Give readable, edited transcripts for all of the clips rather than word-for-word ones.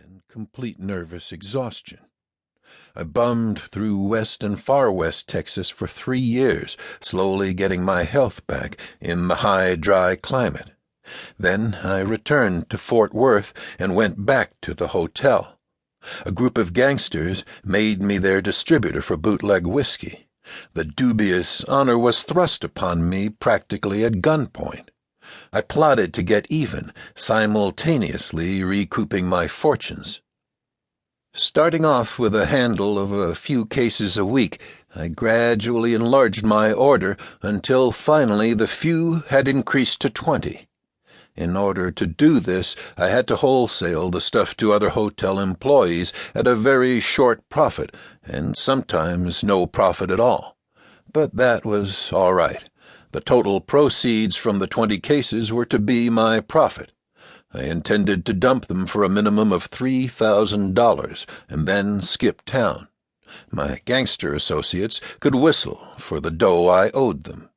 and complete nervous exhaustion. I bummed through West and Far West Texas for 3 years, slowly getting my health back in the high, dry climate. Then I returned to Fort Worth and went back to the hotel. A group of gangsters made me their distributor for bootleg whiskey. The dubious honor was thrust upon me practically at gunpoint. I plotted to get even, simultaneously recouping my fortunes. Starting off with a handle of a few cases a week, I gradually enlarged my order until finally the few had increased to 20. In order to do this, I had to wholesale the stuff to other hotel employees at a very short profit, and sometimes no profit at all. But that was all right. The total proceeds from the 20 cases were to be my profit. I intended to dump them for a minimum of $3,000 and then skip town. My gangster associates could whistle for the dough I owed them.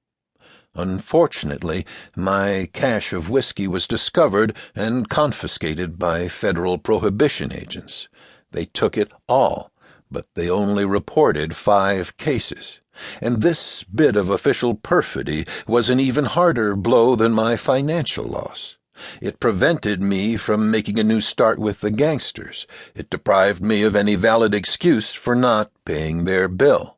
Unfortunately, my cache of whiskey was discovered and confiscated by federal prohibition agents. They took it all, but they only reported 5 cases. And this bit of official perfidy was an even harder blow than my financial loss. It prevented me from making a new start with the gangsters. It deprived me of any valid excuse for not paying their bill.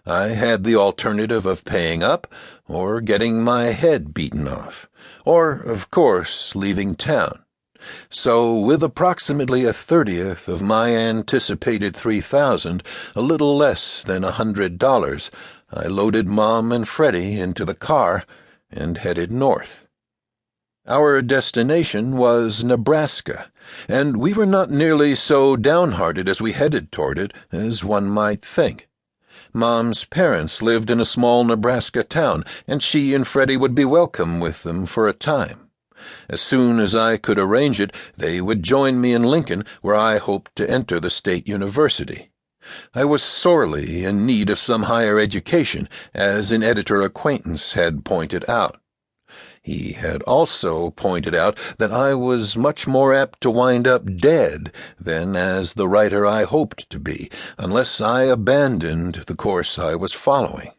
I had the alternative of paying up or getting my head beaten off, or, of course, leaving town. So, with approximately 1/30th of my anticipated $3,000, a little less than $100, I loaded Mom and Freddie into the car and headed north. Our destination was Nebraska, and we were not nearly so downhearted as we headed toward it as one might think. Mom's parents lived in a small Nebraska town, and she and Freddie would be welcome with them for a time. As soon as I could arrange it, they would join me in Lincoln, where I hoped to enter the state university. I was sorely in need of some higher education, as an editor acquaintance had pointed out. He had also pointed out that I was much more apt to wind up dead than as the writer I hoped to be, unless I abandoned the course I was following.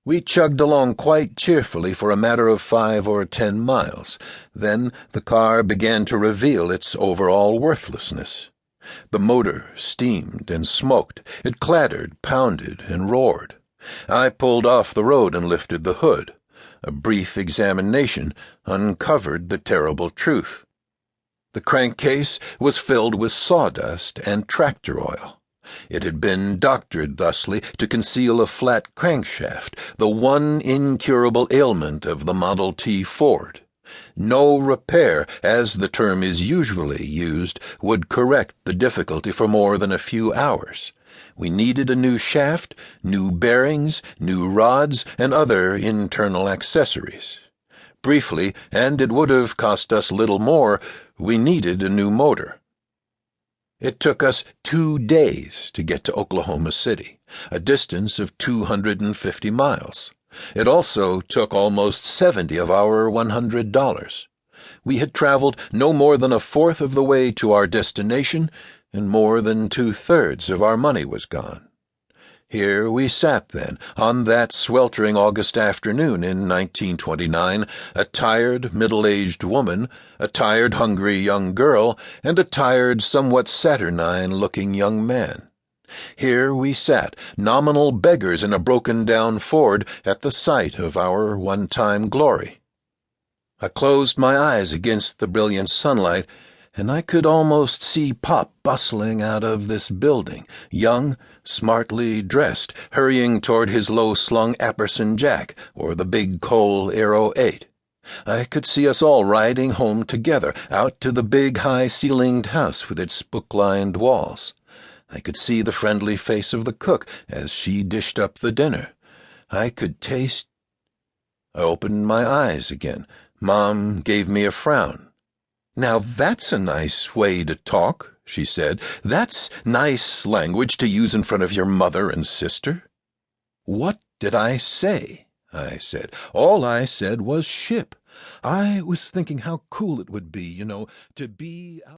We chugged along quite cheerfully for a matter of 5 or 10 miles. Then the car began to reveal its overall worthlessness. The motor steamed and smoked. It clattered, pounded, and roared. I pulled off the road and lifted the hood. A brief examination uncovered the terrible truth. The crankcase was filled with sawdust and tractor oil. It had been doctored thusly to conceal a flat crankshaft, the one incurable ailment of the Model T Ford. No repair, as the term is usually used, would correct the difficulty for more than a few hours. We needed a new shaft, new bearings, new rods, and other internal accessories. Briefly, and it would have cost us little more, we needed a new motor. It took us 2 days to get to Oklahoma City, a distance of 250 miles. It also took almost 70 of our $100. We had traveled no more than 1/4 of the way to our destination, and more than 2/3 of our money was gone. Here we sat then, on that sweltering August afternoon in 1929, a tired, middle-aged woman, a tired, hungry young girl, and a tired, somewhat saturnine-looking young man. Here we sat, nominal beggars in a broken-down Ford, at the sight of our one-time glory. I closed my eyes against the brilliant sunlight, and I could almost see Pop bustling out of this building, young, smartly dressed, hurrying toward his low-slung Apperson Jack or the big Cole Aero 8. I could see us all riding home together, out to the big high-ceilinged house with its book-lined walls. I could see the friendly face of the cook as she dished up the dinner. I could taste... I opened my eyes again. Mom gave me a frown. "Now that's a nice way to talk," she said. "That's nice language to use in front of your mother and sister." "What did I say?" I said. "All I said was ship. I was thinking how cool it would be, to be out